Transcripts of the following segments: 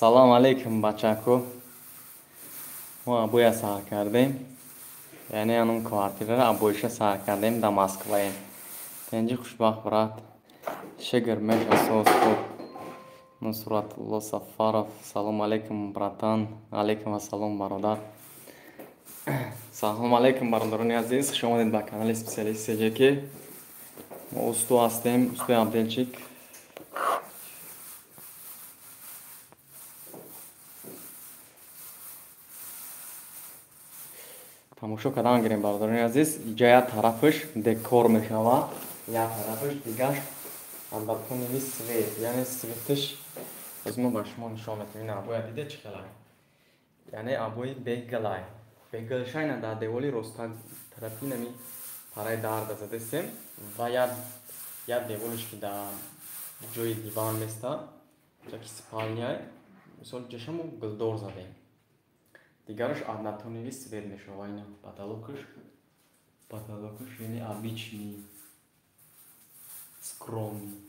سلام علیکم بچه‌کو ما ابویا سر کردیم یعنی اون کوارتیر را ابویش سر کردیم در مسکو تنجی خوشبخت برات شگر میش اساس کو نصرت الله سفارов سلام علیکم براتان علیکم السلام برادر سلام علیکم برادران عزیز خوش آمدید به کانال اسپسیالیست سجکی ما استو هستیم استو عبدالچیک тамошо кардан гирем бародарони азиз иҷа як тарафаш декор мешавад як тарафаш дигар албатта навис свет яъне светаш аз мо ба шумо нишон метавем ин абоя диде чӣ хелай яъне абои бегалай бегалшайна дар деволи роста тарафи нами параи дарда задастем ва як деволаш ки дар ҷои диван места ҷаки спальняй мисол ҷашамо гулдор задем дигараш однотоновый свет мешавад ин потолокаш яъне обычный скромный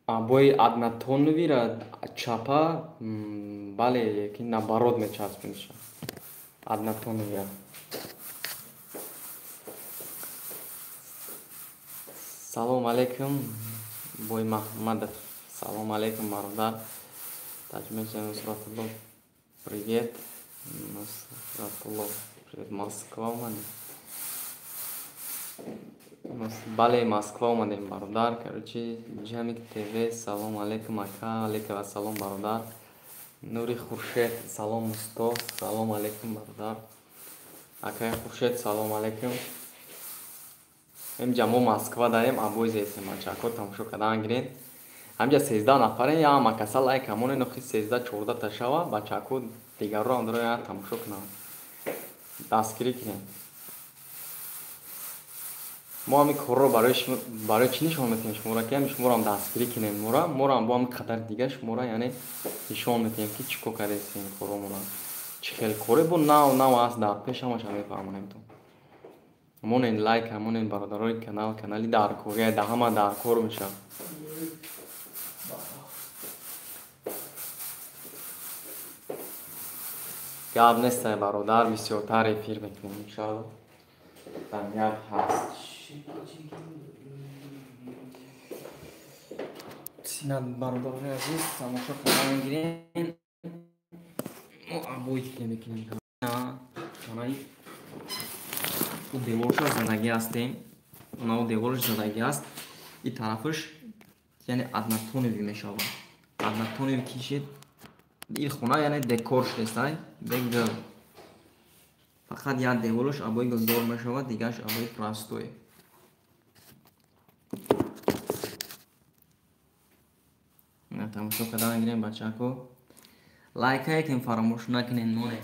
обои однотоновийро чапа бале ки наоборот мечаспиниша однотоновия салом алейкум бой маҳмадов салом алейкум бародар таҷмеша нусратулло привет нусратулло привет москва омадем бале москва омадем бародар короче ҷамик тв салом алейкум ака алейкум ассалом бародар нури хуршед салом устод салом алейкум бародар акаи хуршед салом алейкум имҷа мо москва дарем абои зестем бачаҳко тамошо кардан гирен ҳамҷа 13 нафарем я ҳама каса лайк ҳамоне нохи 13-14 та шава бачаҳко дигарро андро я тамошо кунам дастгирӣ кунем мо ҳами корро барои чӣ нишон метавем шуморо ки ҳами шуморо дастгирӣ кунем моро ҳам бо ҳами қадар дига шуморо яъне нишон метавем ки чӣ кор кардеси ин корромона чӣ хел коре бо нав аст дар пеш ҳамаша мефаҳмонем то ҳамонен лайк ҳамонен бародарои канали даркория да ҳама даркор мешав гап нестай бародар бисёртар эфир мекунем иншоалло як ҳаст синад бародарони азиз тамошо кардан гирем мо абои кида мекунем канаи у девораша задагӣ ҳастем нау деворааш задагӣ аст и тарафаш яъне однотоновый мешавад однотоновый кишед ин хона яъне декорш нестай бегал фақат як деволаш абои гулдор мешавад дигараш абои простой тамошо кардан гирем бачаҳко лайкае кунем фаромӯш накунем моне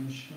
Başka.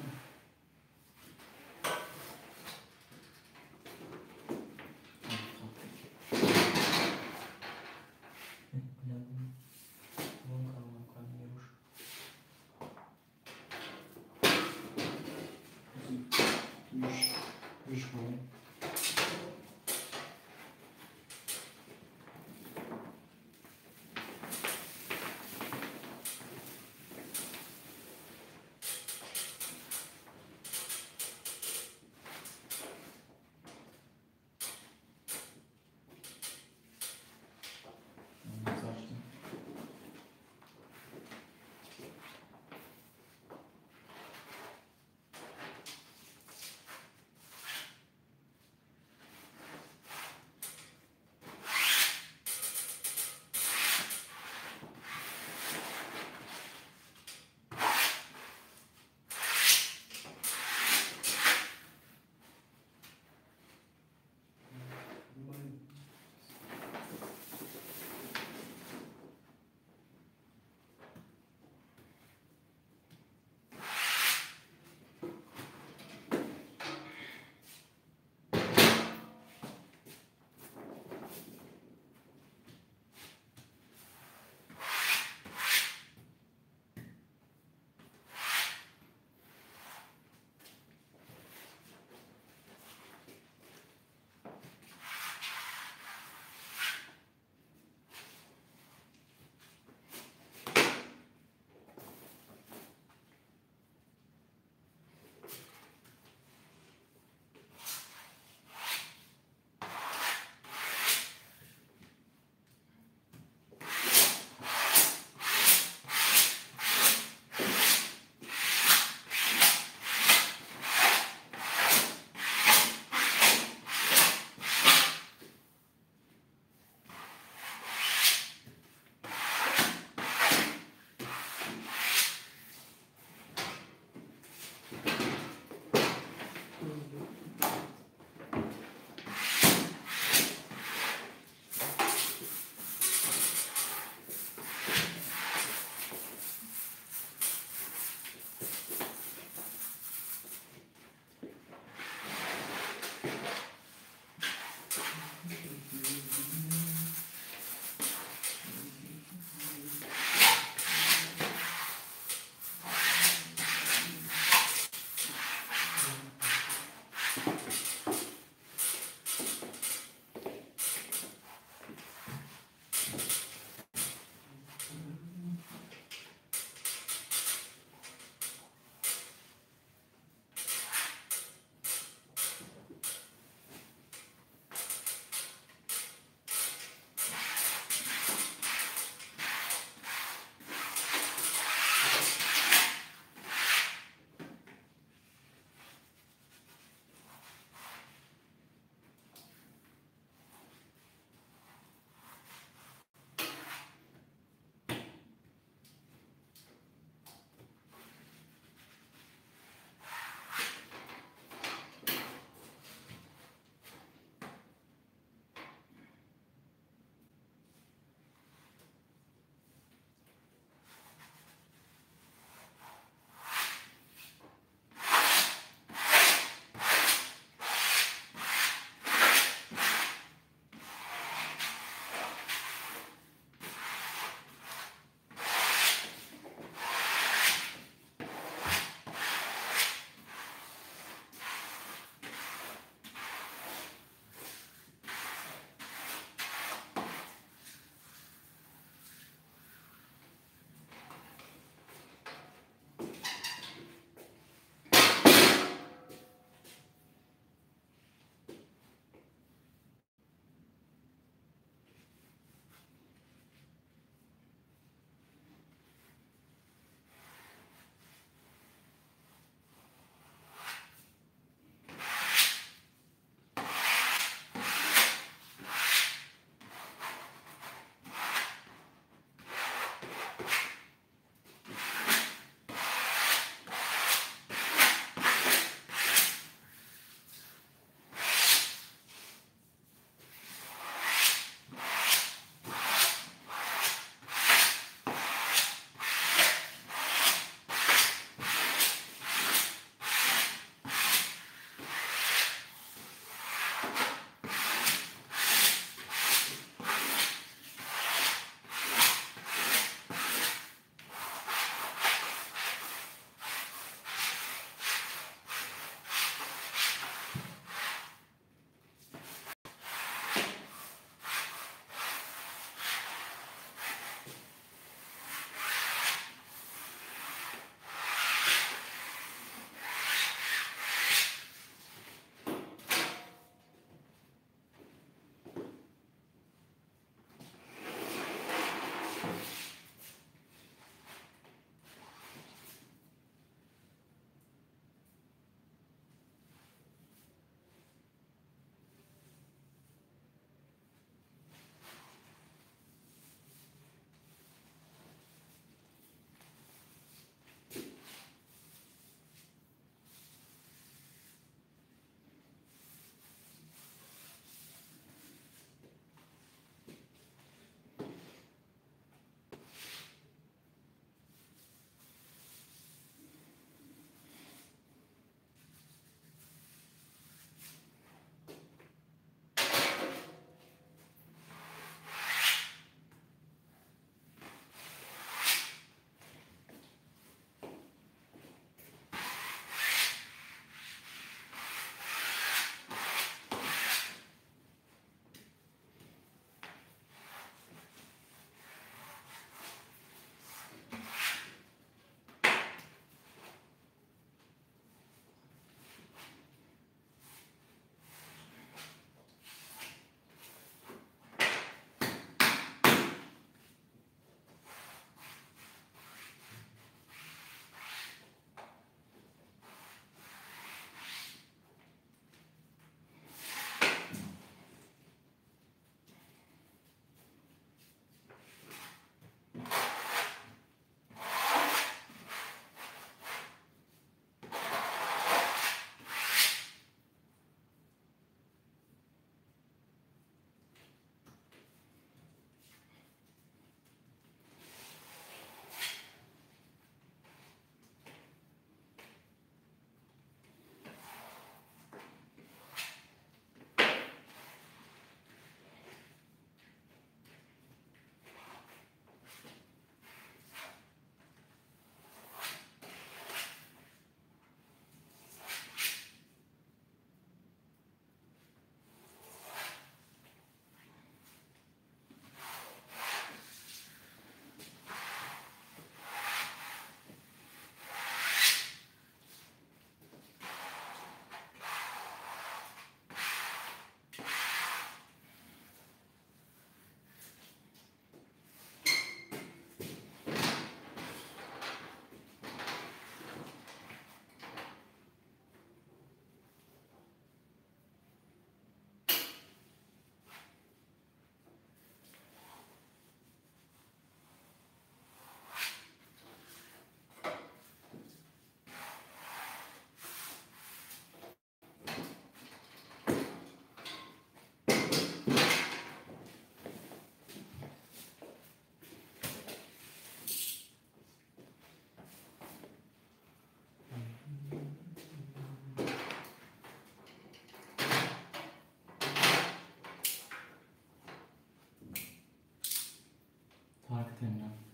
Артемьевна.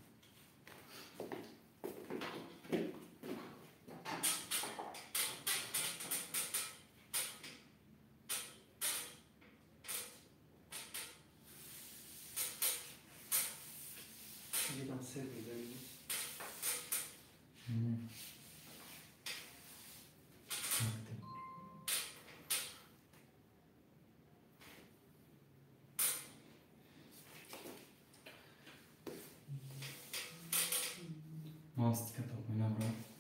Mástica topuj nabrat.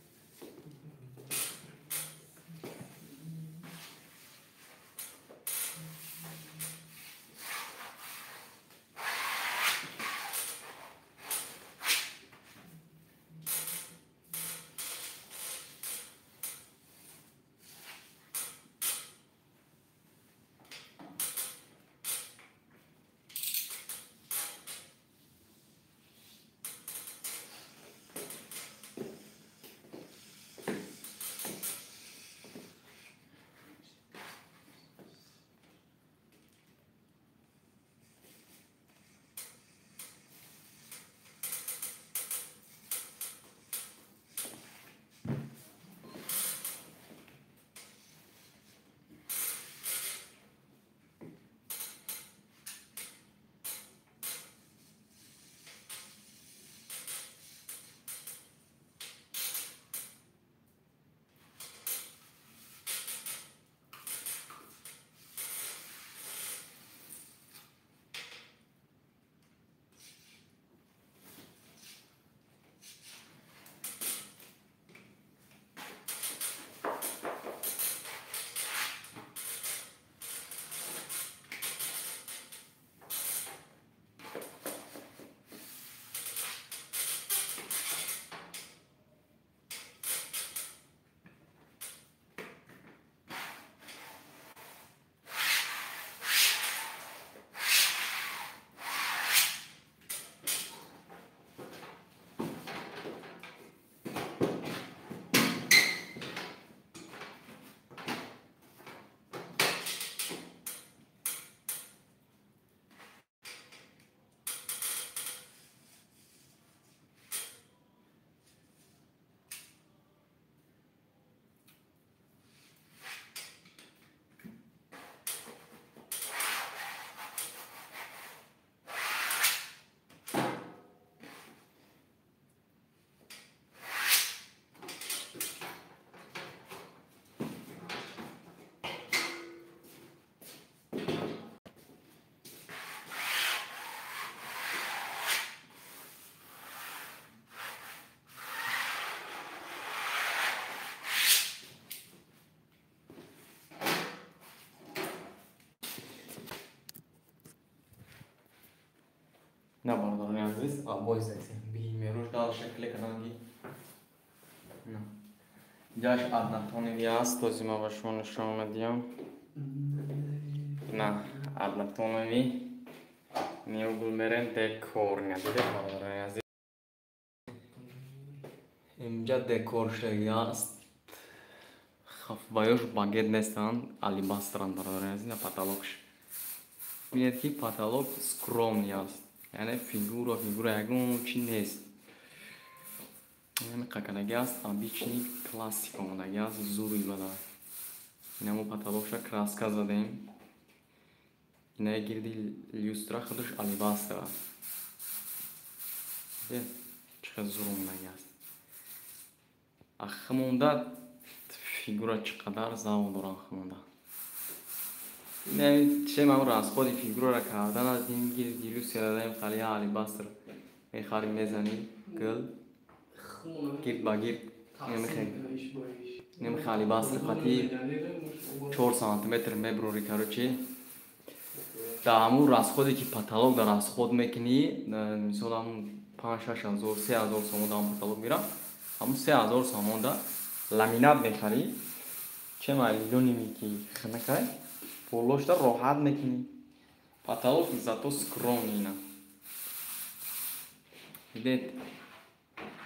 نه بردارم عزیز آبای زیتون بیمیروش دال شکل کنانگی نه جاش ادناتونی است تو زیما باشون نشون میدیم نه ادناتونی نیو گلمرن دکور ندیده بردارم عزیز اینجا دکور شدی است خف بایوش باگت نستان علی باستران بردارم عزیز نه پاتالوگش میاد کی پاتالوگ скромный است یعنی фигура ягон чи нест یعنی какадаги аст обычный классик омадаги аст зур ибада инаму паталогша краска задем инаи гирди люстра худаш алибастра бе чиқадр зур омадаги аст ахмонда фигура чиқадар завq дорам хмонда نه چه من расходи фигураро кардан аз ин гирди люстра задаем хали алибастр мехарим мезанӣ гул гирд ба гирд немихали баср қати 4 сантиметр мебрури короче да ҳамун расходе ки паталог да расход мекунӣ мисол ҳамун 5-6 ҳазор 3 ҳазор сомон да ҳамун паталог мира ҳамун 3 ҳазор сомон да ламинат мехарӣ че майлоними ки хинакай полошда роҳат мекунӣ паталог зато скромнина видед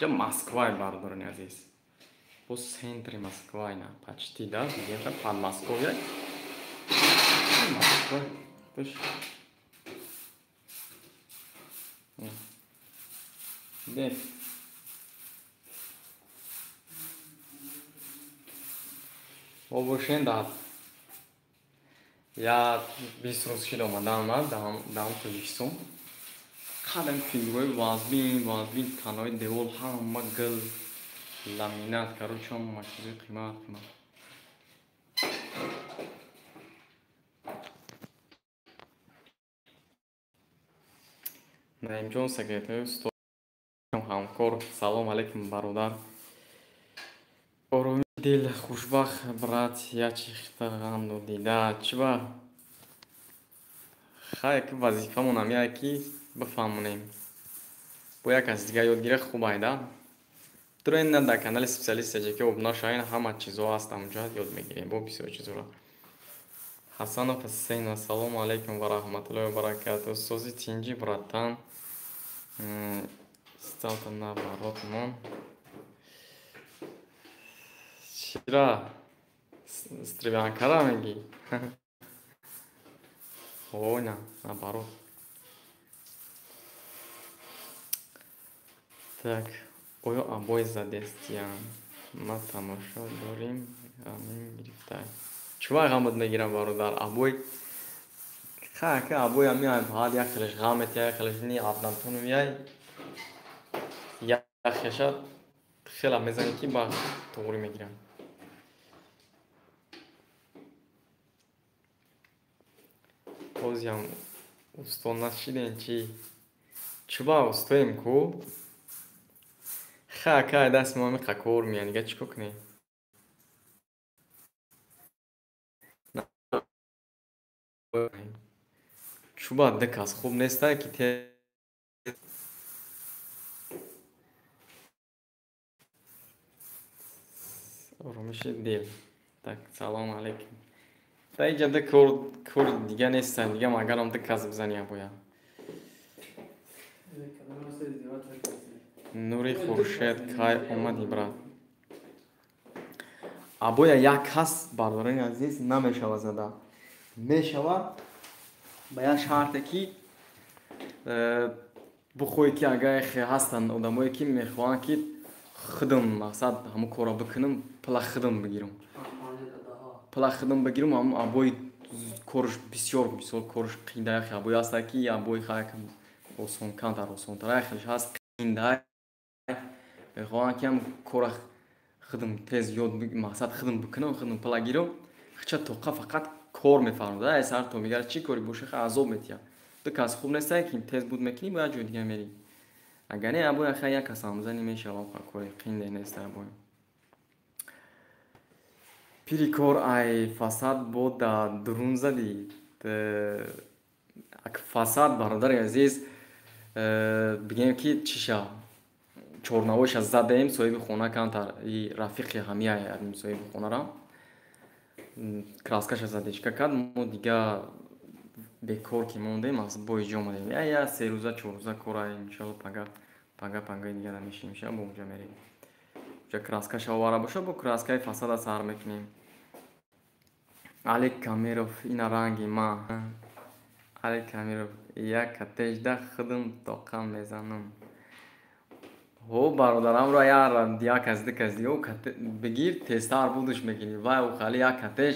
ҷа Москвай бардорни азиз бо центри Москвайна почти да где-то под Москвой Москва Ne? O boşun da ya bir sürü kilometre var devam tuşsun. Kadın figürü vazbin tanıy devol hamma gıl laminat karuçam maçı kıymat mı? Naimjon sekreter sto hamkor salom aleyküm barodar. Ороми дил хушбахт брат ячихтаганду дида чиба хай ки вазифамон ҳам яе ки бифаҳмонем бо як кас дигар ёдгирӣ хуб айда туроин на дар канали специалистеҷе ки обуна шавен ҳама чизо ҳаст ҳамҷо ёд мегирем бо бисёр чизоро ҳасанов ҳусейн ассалому алайкум ва раҳматуллоҳи ва баракату сози тинҷи братан сталта на баротмон чира стрибянкара меги ой на наоборот так оё обои задестиян ма тамошо дорим ҳамин гирифтай чувай ғамат мегирам бародар обои хака обои ҳами фақат як хелаш ғамет як хелаш ни аднамтону яй як хеша хела мезани ки ба тоғри мегирам бозям усто нашидем чи чуба устоем ку хака даст мо миқа кор миян дига чико кунем чуба дикас хуб нестай ки те оромиши дил так салом алейкум та иҷада кор дига нестан дига магарам дикас бизани абоя нури хуршед кай омади брат абоя як кас бардорани азиз намешава зада мешава ба як шарте ки бухоҳе ки агар ҳастанд одамое ки мехоҳанд ки худам мақсад ҳамон кора бикунам пила худам бигирам ҳамон абои корш бисёр корш қида яхе абои ҳаста ки абои хак осонкантар осонтар яхеш ҳаст қинда мехоҳанд ки ҳам кора худам тез ёд мақсад худам бикунам худам пила гирам хича тоқа фақат кор мефармуда ай сар то мегар чӣ кори боша ха азоб метия ду кас хуб нестай ки тез буд мекунӣ бо як ҷои дига мери агар не абои аха як кас ҳамзани мешава кори қинде неста абои пири кор ай фасад бо да дурун зади фасад бародари азиз бигем ки чиша чорнавоша задаем соҳиби хона камтар и рафиқи ҳамия соҳиби хонара краскаша задечка кард мо дига бекор ки мондем аз бои ҷо омадем я се рӯза чор рӯза кора иншалло пага дига намешинем ша бо унҷа мерем ҷа краскаша овара боша бо краскаи фасада сар мекунем алик камиров ина ранги ма алик камиров як катежда худам тоқа мезанам ҳо бародарамро як аз диказ дига бигир тезтар будуш мекунӣ вай хали як катеж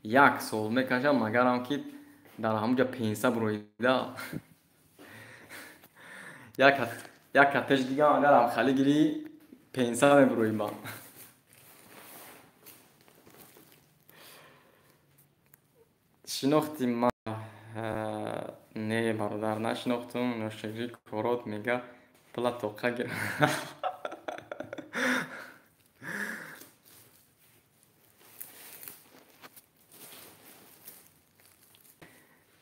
як сол мекаша магарам ки дар ҳамонҷа пенса буроида як катеж дига магарам хали гири пенса мебуроиба шинохти ма не бародар нашинохтум нӯшири корот мега пила тоқа гир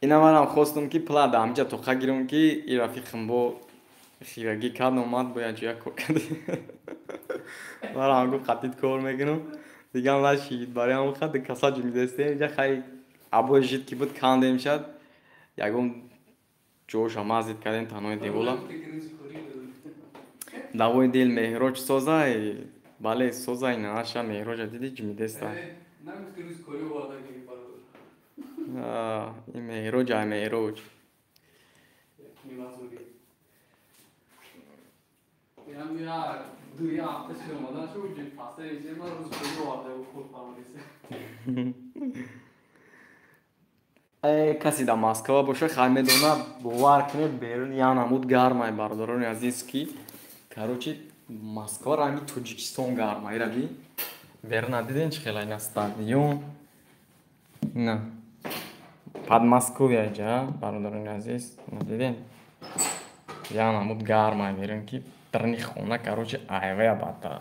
ина манам хостум ки пила да ҳамҷа тоқа гирам ки и рафиқам бо хирагӣ кард омад бо як ҷоя кор кард барам гуфт қатит кор мекунам дигам нашид барои ҳамон хат каса ҷо медестем ҷа хай абои жид ки буд кандем шад ягон ҷоша мазид кардем танҳои девола давои дил меҳроҷ созай бале созай наша меҳроҷа диди ҷо медеста ин меҳроҷ ай меҳроҷ Yani ya duyu hafta sürmeden şu ucu pasta yiyeceğim ama Rus'ta vardı bu kol parmadıysa. کسی در مسکو باشه خیلی میدونه باور کنه بیرون یا نمود گرمه برادران عزیز کی کاروچی مسکو رنگی توجیکستان گرمه ایرا بی بیرون ندیدین چه خیلی این استادیوم نه پد مسکو جا برادران عزیز ندیدین یا نمود گرمه بیرون کی درنی خونه کاروچی ایوه باتا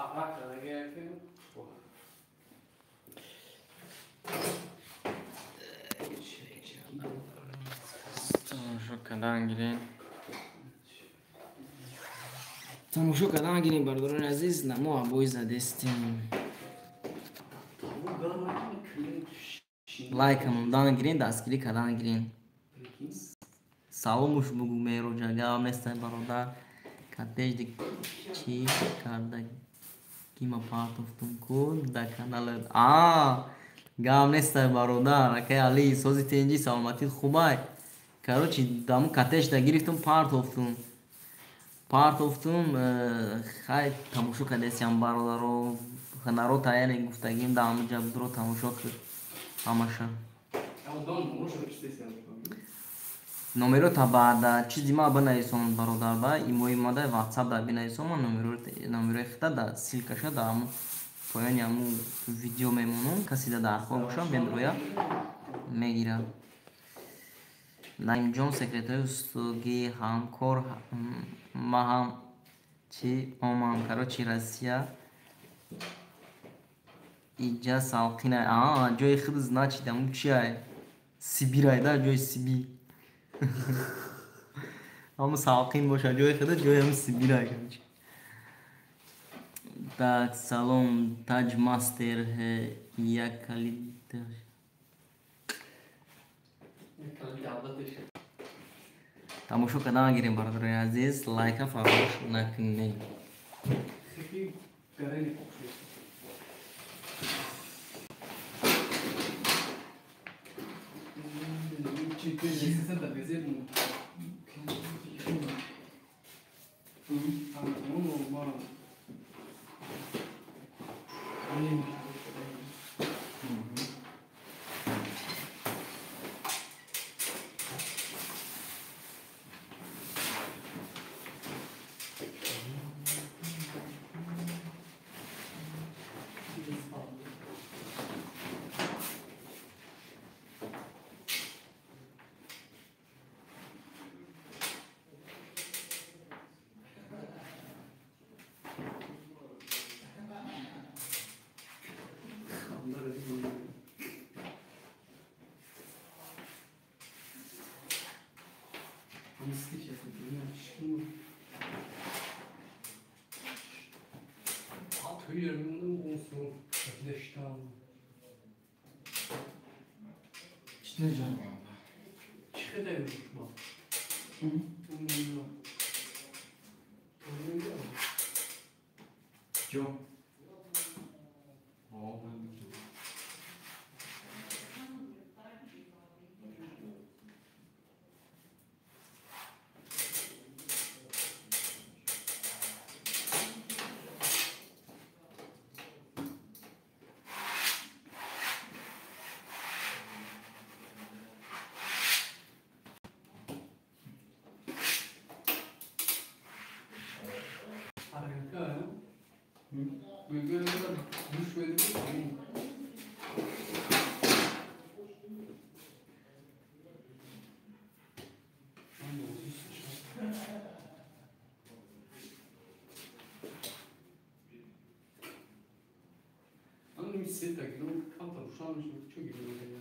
Aprak da geldi. تماشا کردن گیرین برادران عزیز نما بوی زدستیم لایک همون گیرین دستگیری کردن گیرین سالموش بگو میرو جگه مثل برادر کتش چی کرده کیما پارت افتون کن در کانال گام نیست برادر که علی سوزی تنجی سلامتی خوبه کاروچی دامو کتش دا گرفتم پارت افتون خیلی تماشا کردیم برادر رو خنارو تایه گفتگیم دامو جب درو تماشا کرد همشا номеро та баъд чизи ма бинависон бародарда имои мода ватсап да бинависон ма номерои хита да силкаша да ҳамун поёни ҳамун видео мемонам каси да дар хоб боша бемрӯя мегирад наимҷон секретари устугии ҳамкор ма ҳам чи омам карочи россия иҷа салқина ҷои хиди значит ҳамун чиай сибирай да ҷои сибир همون ساقین باشه جای خودت جای همون سیبیل های так салом таҷ мастер як калид тамошо кардан гирем бародари азиз лайка фаромӯш накунед Ne canım? Çıkıdaymış bu. Yok. Senta aqui, não canta no chão, deixa eu ver.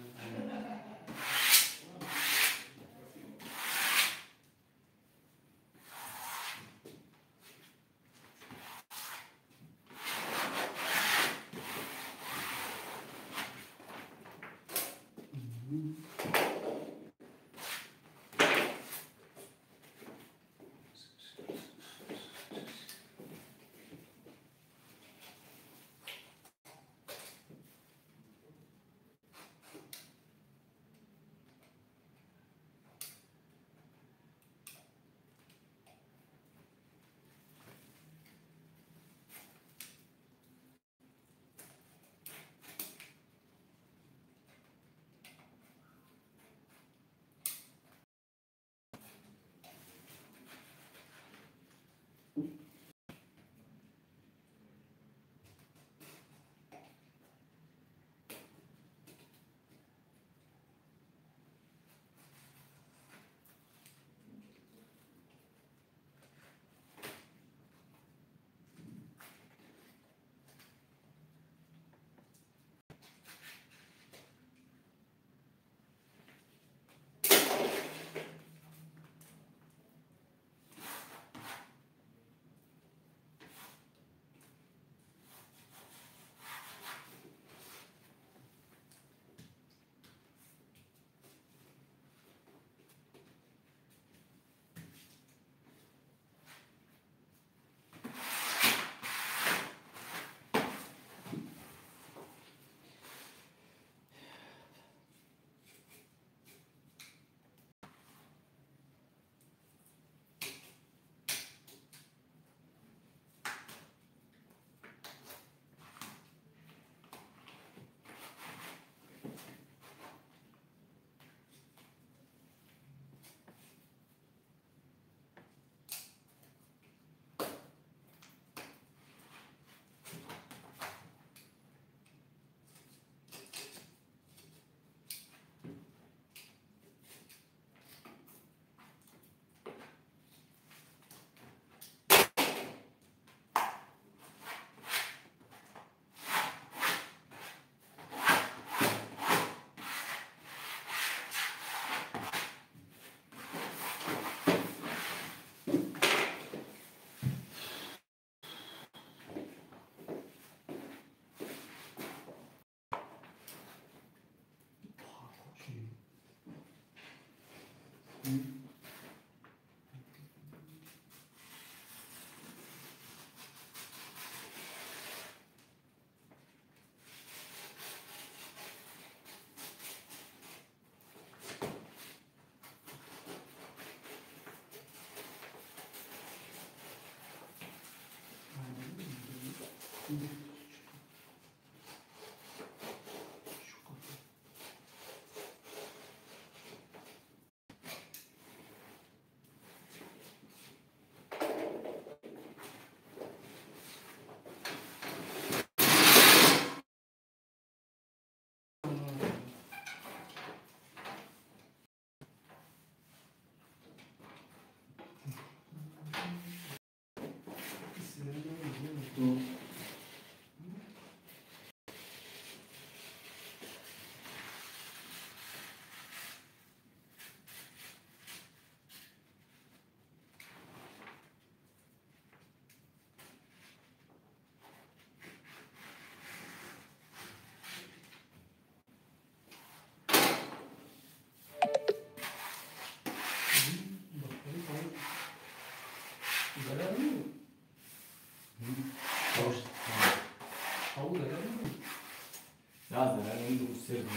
Ya zararını da uçsaydım.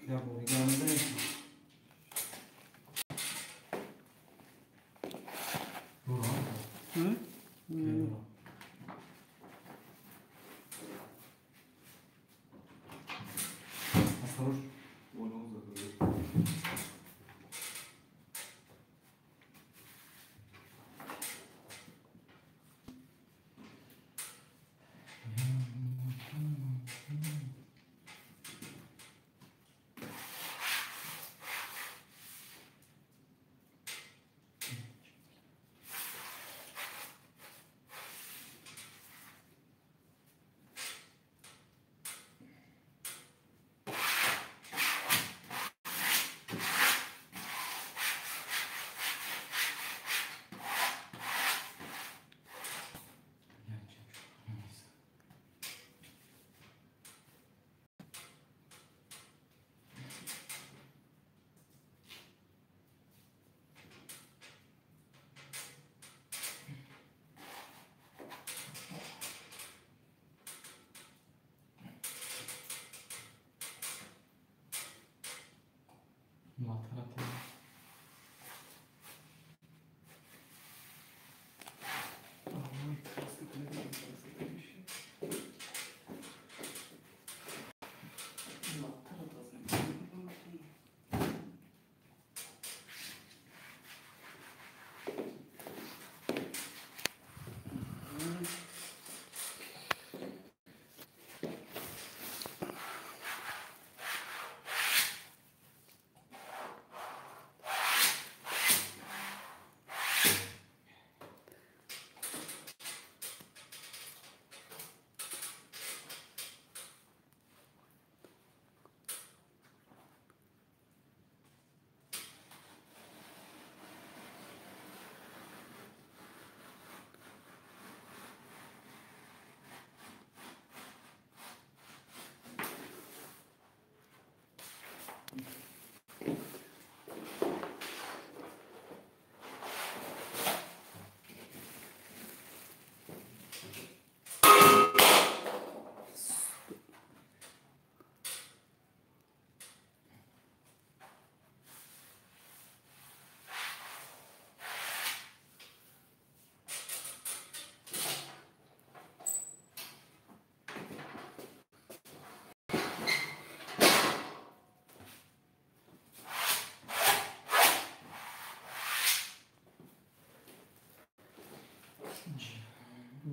Ya bu yanında ne? Hı? Aslanur. Mataratem.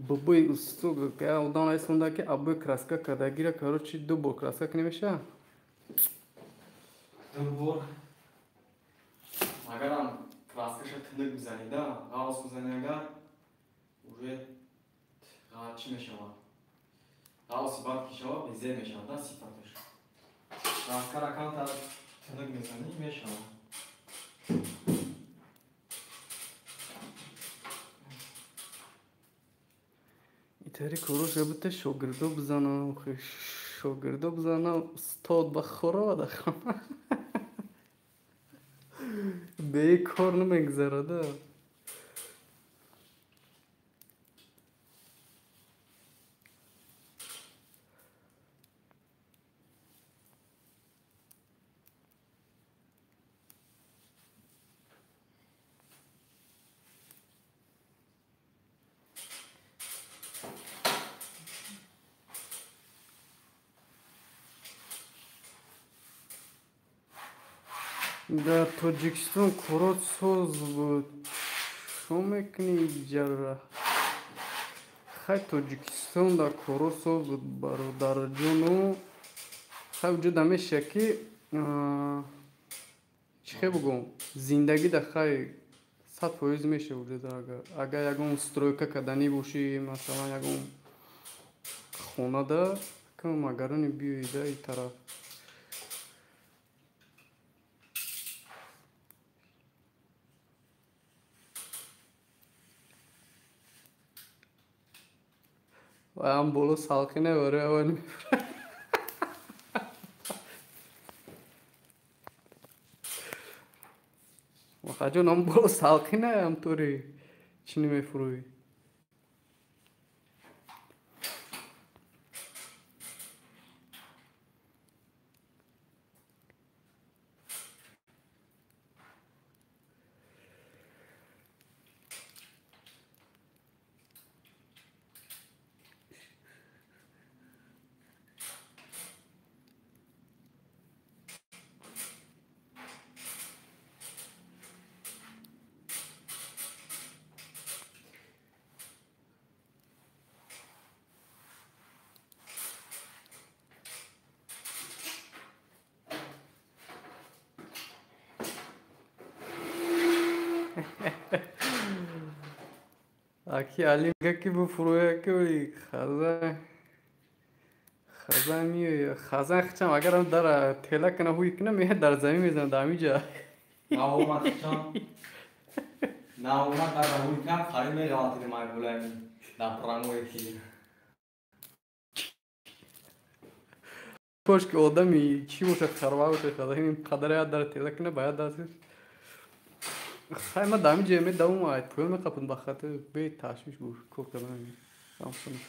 Babui ustuga que o dono é sonda que abu kraska kada gira karochi dubo kraska que nemesha. Dur. Agar हम क्लास का शब्द तंदक बिजानी दा गाउस बिजानी अगर उरे गाची में शवा गाउस बात की शवा बिजे में शवा दा सिफातश क्लास का रकाम ता तंदक बिजानी में शवा İteri kuruş abite şogirdo bzana şogirdo bzana stod bkhora da be kor nemegzara da در تاجیکستان کارات ساز بود شو میکنی جره خیلی تاجیکستان در کارات ساز بود برادر جانو خیلی وجود همیشه که چه بگم زندگی در خیلی 100% میشه وجود اگر یکم سترویکا کدنی باشی مثلا یکم خونه ده که مگرانی بیایده ای طرف و هم بولو سالخی نباره اول خجون هم بولو سالخی نه هم طوری چینی میفروی اکی علی میگه که بفروی که بلی خزن میگه خزن خچم اگر هم در تیله کنه هوی کنه میه در زمین میزنه دامی جا نه اومد خچم نه اومد در هوی کنه خیلی میگه مای بولای در پرانگوی کی پاش که آدمی چی باشه خرابه باشه خزن این قدر یاد در تیله کنه باید دستش خیلی من دامی جا می دوم آید پویل میخوابون بخاطر بی تشویش بود کوک دمانی سامسون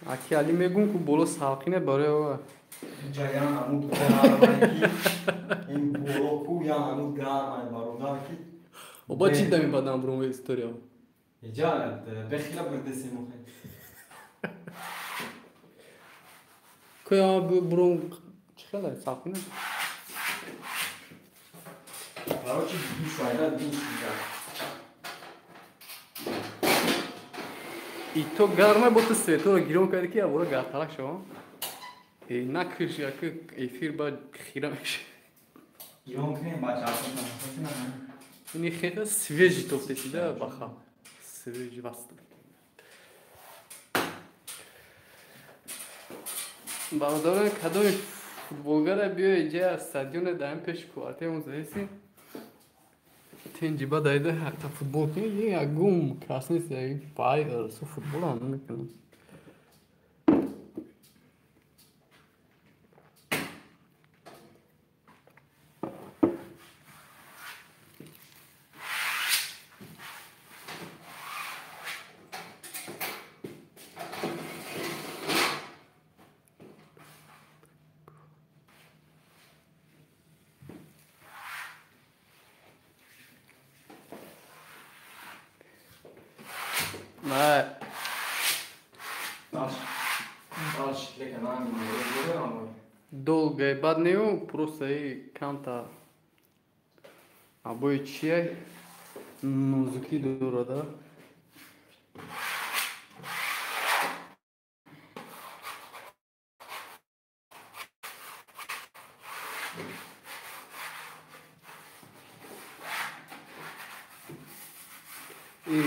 اکی علی میگون که بولو سالخینه باره و جایان همون گرمایی این بولو یا همون گرمای برادر کی و با چی دمی بدم برون به استوریا جالب بخیلا بردسی مخی که یا برون چی خیلی سالخینه برای چی دوش وایده دوش میگه ای تو گرمه با تو سویتر رو گیرون کردی که برو گرترک شما ای نکش یا که ایفیر با خیره میشه گیرون کنیم با چارتون نمیشه اینی خیلی سویجی توفته شده بخوا سویجی بسته برادران کدوم فوتبولگر بیای اینجا استادیون دایم پیش کوارته موزایسی تینجی با دایده حتی فوتبول کنی یه اگوم کس نیست یه پای ارسو فوتبول هم میکنم نه باش لیکن من میگم долго بعد нею просто и канта обои чие музыки дура да и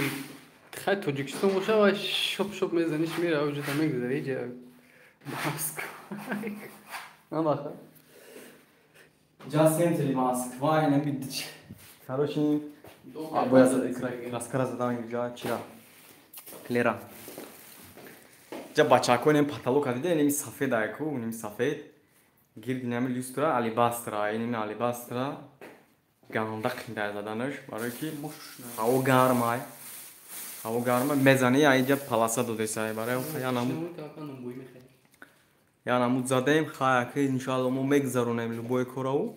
خیلی توجیکستان باشه و شپ میزنیش میره اوجه تا میگذاره ایجا ماسک نه باخه جا سنتری Москва и набить. Короче, я рассказал там где чира. Клера. جا بچاکو نیم پاتالو کدیده نیم سفید آیکو نیم سفید گیر نیم لیسترا алибастра نیم алибастра گاندق در زدنش برای کی هوا گرمه هوا گرمه میزنی اینجا پلاسا دو دسته برای یا نمود زدیم خواهی که انشالله ما میگذرونیم لبوی کراو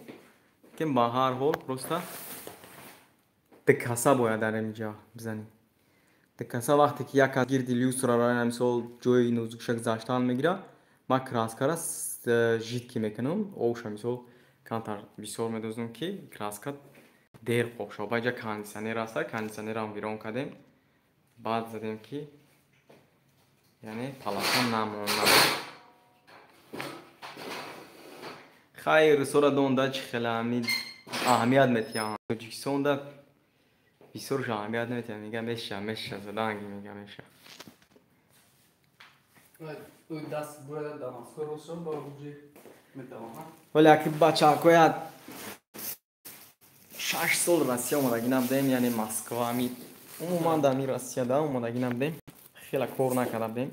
که با هر حال پروستا دکاسا باید در اینجا بزنیم دکاسا وقتی که یک گیردی لیوسترا را نمیسال جوی نوزکشک زاشتان میگیره ما کراسکارا جید کی میکنم اوش همیسال کانتر بیسور میدوزم که کراسکا دیر خوب شو باید کاندیسانی راستا کاندیسانی رام ویرون کردیم بعد زدیم که یعنی پلاسا نمونه خیر سورا دوندا چی خیلی اهمیت میتیان توجیکسوندا بیسورش اهمیت نمیتیان میگم میشه زدانگی میگم میشه دست باید دماسکو روشن با وجه میتوانم ولی اکی بچه اکوید 6 سال راسیا اومدگینم دیم یعنی مسکو همی عموما دمی راسیا دا اومدگینم دیم خیلی کور نکردم دیم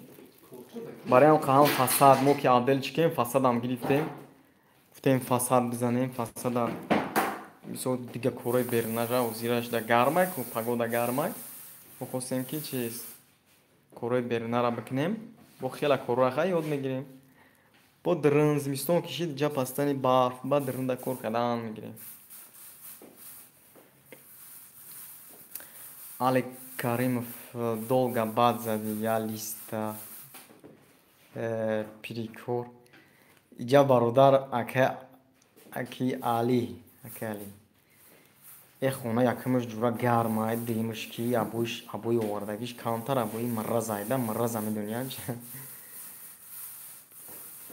برای هم قهام فساد مو که عبدل چکیم فساد هم گرفتیم گفتیم فساد بزنیم فساد هم بیسو دیگه کوره بیرون نجا و زیرش دا گرمه که پگودا گرمه و خواستیم که چیز کوره بیرون را بکنیم با خیلی کوره خواهی یاد میگیریم با درنز میستون کشید جا پستانی برف با درنده کور کدان میگیریم Ali Karimov dolga badzadi ya lista pirikor ija barodar aki Ali خونه یکمش جورا گرمه دیمش کی ابوی آوردگیش کانتر ابوی مره زایده مره میدونی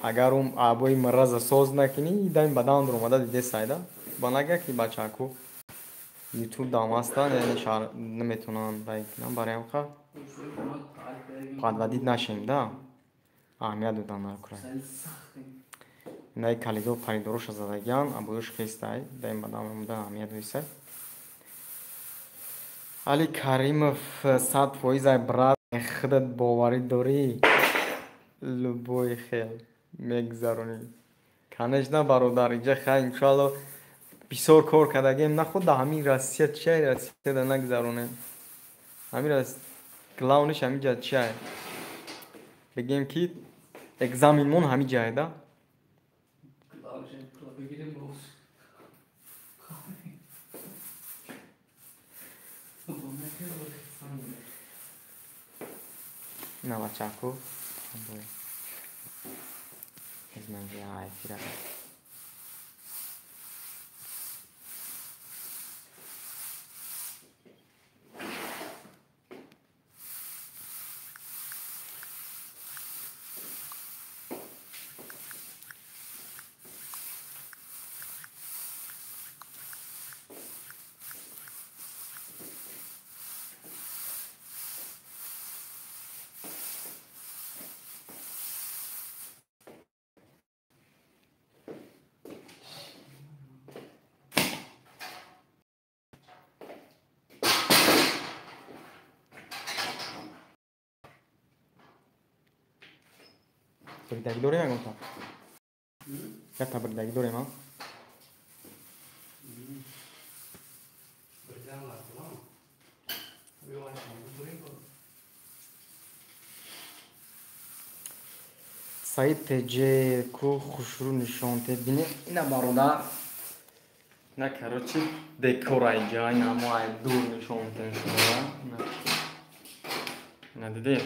اگر اون ابوی مره سوز نکنی دایم بدان رو اومده دیده سایده بانگه کی بچه کو یوتیوب داماستان یعنی شهر نمیتونن بکنن برای هم خواه قد ودید نشیم دا اهمیت دادن نکنه نه کلیدو پریدروش زدگیان ابویش خیسته ای دایم بدام همده اهمیت دویسته علی کریموف 100% برات خودت باوری داری لبوی خیل میگذرونی کنش نه برادر اینجا خیلی انشالله بیسور کار کردگیم نه خود همین راسیت چه راسیت ده نگذرونه همین راست کلاونش همین جا چه بگیم که اگزامینمون همین جای ده نه بچه کو از من جای عایفی را berdagi dore ya gonta kata berdagi dore ma سعید تجه کو خوشرو نشانته بینه اینا برادر نه کراچی دکورای جای نمای دور نشانته نه دیدی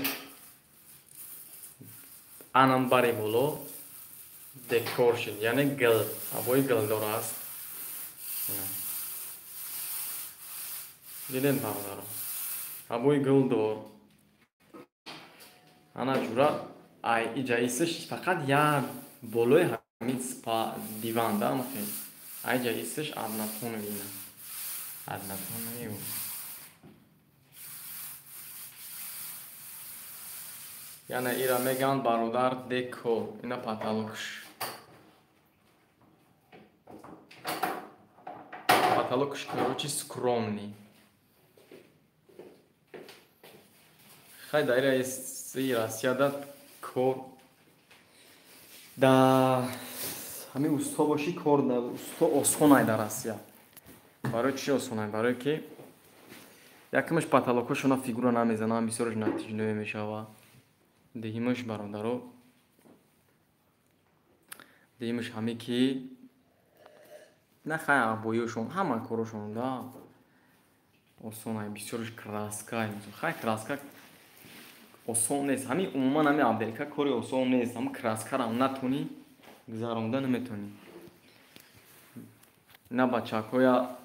anam bari bolo dekor shid yani gel aboy gel dorast diden bardaro aboy gel dor ana jura ay ijaisish faqat ya boloy hamid spa divanda ama ay ijaisish adnatun vina adnatun viu یعنی ایرا میگن برادر دکو اینا پاتالوکش короче скромный خیلی دایره سی راسیاده کار در همین اوستا باشی کار در اوستا آسان در آسیا. برای چی آسانه؟ برای که یکمش پاتالوکوشونا فیگورا نمیزنن بسیارش نتیجه نمیشه و دیگیمش برادرو دیگیمش همه که نخواهی بویوشون همه کاروشون دا آسانه بسیارش کراسکای خیلی کراسکا آسان نیست همین عموما همین امریکا کاری آسان نیست اما کراسکا را نتونی گذرانده نمیتونی نه بچه‌ها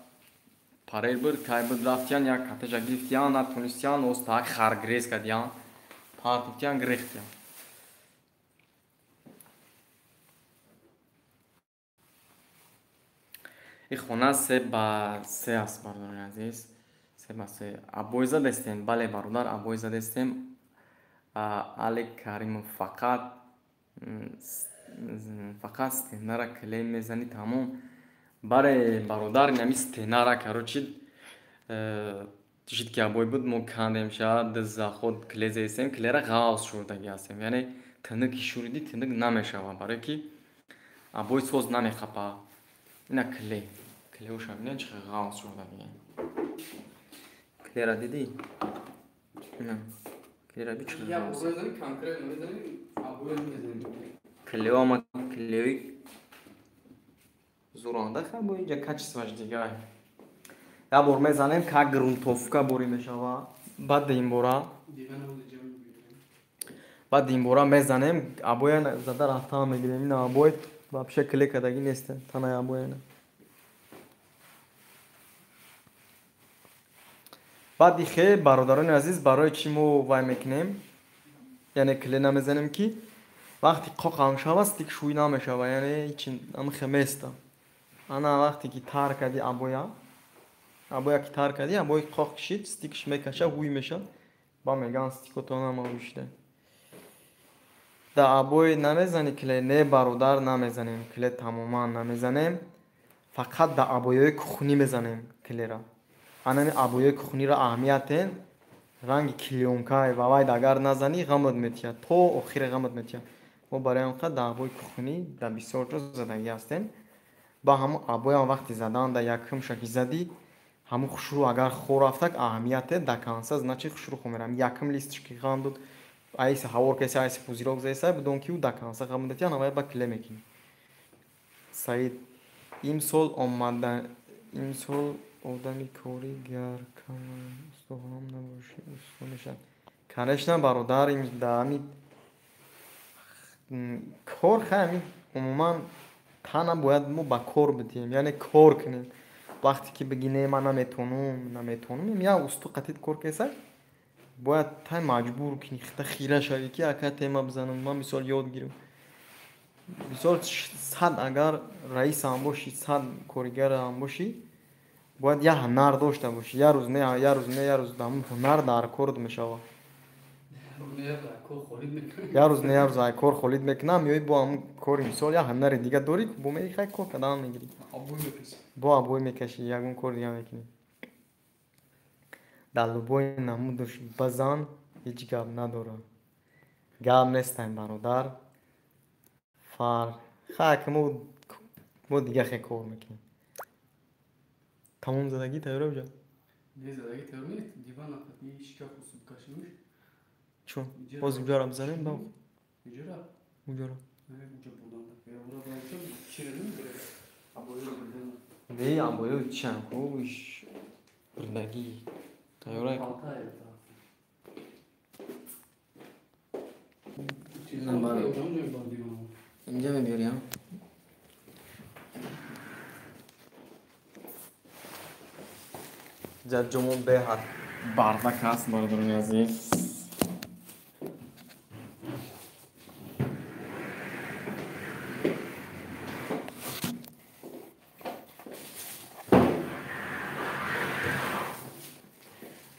پاره بود که بود رفتیان یا کاتجا گرفتیان نتونستیان اوستاک خارگریز کردیان پارتیان گرفتیان این خونه سه با سه است برادران عزیز سه با سه ابویزا دستیم بله برادر ابویزا دستیم علی کریم فقط ستنرا کلیم میزنی تمام برای برادر نمی ستنرا کاروچید تشید که ابوی بود مو کندیم شد دز خود کلیزه ایستیم کلیرا غاز شده گیاسیم یعنی تنکی شوریدی تنک نمیشه برای کی ابوی سوز نمیخپا اینا کلیوش هم نه چه غاز شده دیگه کلیرا دیدی نه کلیرا بیچ یا بوزنی کانکریت میزنی ابوی میزنی کلیو ما کلیوی زورانده خب با اینجا کچ سوش دیگه یا بور میزنیم که گرونتوفکا بوری میشوه بعد این بورا میزنیم ابوی زده رفته میگیریم این ابوی با شکلی کدگی نیست تنها ابوی نه بعد دیگه برادران عزیز برای چی مو وای میکنیم یعنی کلی نمیزنیم که وقتی قاقم شوه استیک شوی نمیشوه یعنی هیچ ام خمیسته انا وقتی که تار کردی ابویا که تار کردی ابوی قاق کشید استیکش میکشه هوی میشه با میگن استیکو تو نموشته دا ابوی نمیزنی کلی نه برادر نمیزنیم کلی تماما نمیزنیم فقط دا ابوی کخونی میزنیم کلی را آنمی ابوی کخونی را اهمیت رنگ کلیونکای و وای اگر نزنی غمت میتیه تو آخر غمت میتیه و برای اون دا ابوی کخونی دا بسیار رو زدگی هستن با همون ابوی هم وقتی زدن دا یکم شکی زدی همون خشرو اگر خور افتک اهمیت دا کانساز نچی خشرو خمیرم یکم لیستش که خواندود ایس هاور کسی ایس پوزیروک زیسای بدون کیو دا کانسا غمدتی آنها با کلی میکنی سعید امسال آدمی کاری گر کمان استخوام نباشی استخونشن کنشنم برادر این دامی کار خیلی عموما تنم باید مو با کار بدیم یعنی کار کنیم وقتی که بگی نه من نمیتونم یا استو قطعید کار کسای باید تا مجبور کنی خیره شوی که اکا تیما بزنم من مثال یاد گیرم مثال صد اگر رئیس هم باشی صد کارگر هم باشی باید یه هنر داشته باشی یه روز دام هنر در کارد میشوه یه روز کار خالید میکنم یا با هم کار مثال یه هنر دیگه داری که با میگی خیلی کار کدام میگیری با ابوی میکشی یکون کار دیگه میکنی دلبوی نمودش بزن هیچ گاب نداره گاب نیستن برادر خاک مو دیگه خیلی کار میکنی تمام زدگی تیاره بجا نه زدگی تیاره نیست دیوان نفتی شکا خصوص کشیمش چون باز اونجا را بزنیم باو اونجا را اونجا را اونجا بودم یا برا باید چی نمیگره دی ابوی چند خوش بردگی تیاره اینجا میبریم جمعون به هر باردک هست برادران عزیز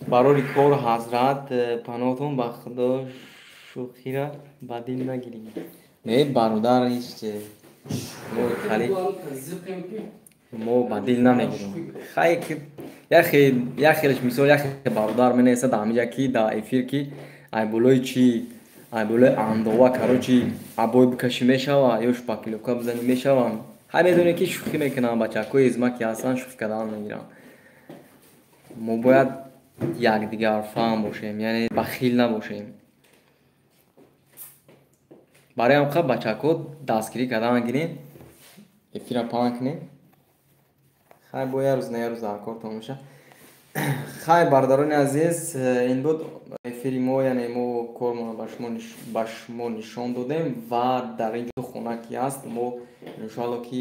برای کار حضرت پناهتون با خدا شوخی را بدیل نگیریم نه برادر نیست ما بدیل نمیگیریم خیلی خیلیش مثال برادر من ایسا دامیجا کی دا افیر کی ای بلوی چی ай боле андова карочи абой бикашӣ мешава ё шпаклёвка бизанӣ мешава. Ҳай медонӣ ки шӯхӣ мекунам бачакҳои изма ки ҳастанд шӯхӣ кардан мегирам. мо бояд якдигар фаҳм бошем, яъне бахил набошем. барои ҳамқа бачакҳо дастгирӣ кардан гирем, эфира паҳн кунем. хай бо як рӯз на як рӯз дар кортон меша. хай бародарони азиз, ин буд эфири мо, яъне мо кормон ба шумо нишон додем ва дар ин ҷо хона ки аст мо иншоалло ки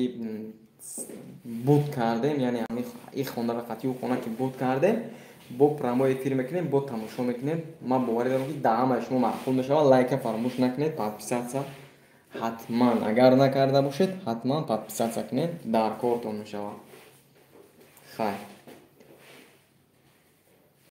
буд кардем, яъне ин хонаро қатъи хона ки буд кардем, бо программо эфир мекунем, бо тамошо мекунем. Ман боварӣ дорам ки дар ҳамаи шумо маъқул мешавад. Лайка фаромӯш накунед, подписатсия ҳатман, агар накарда бошед ҳатман подписатсия кунед, дар кортон мешавад. хай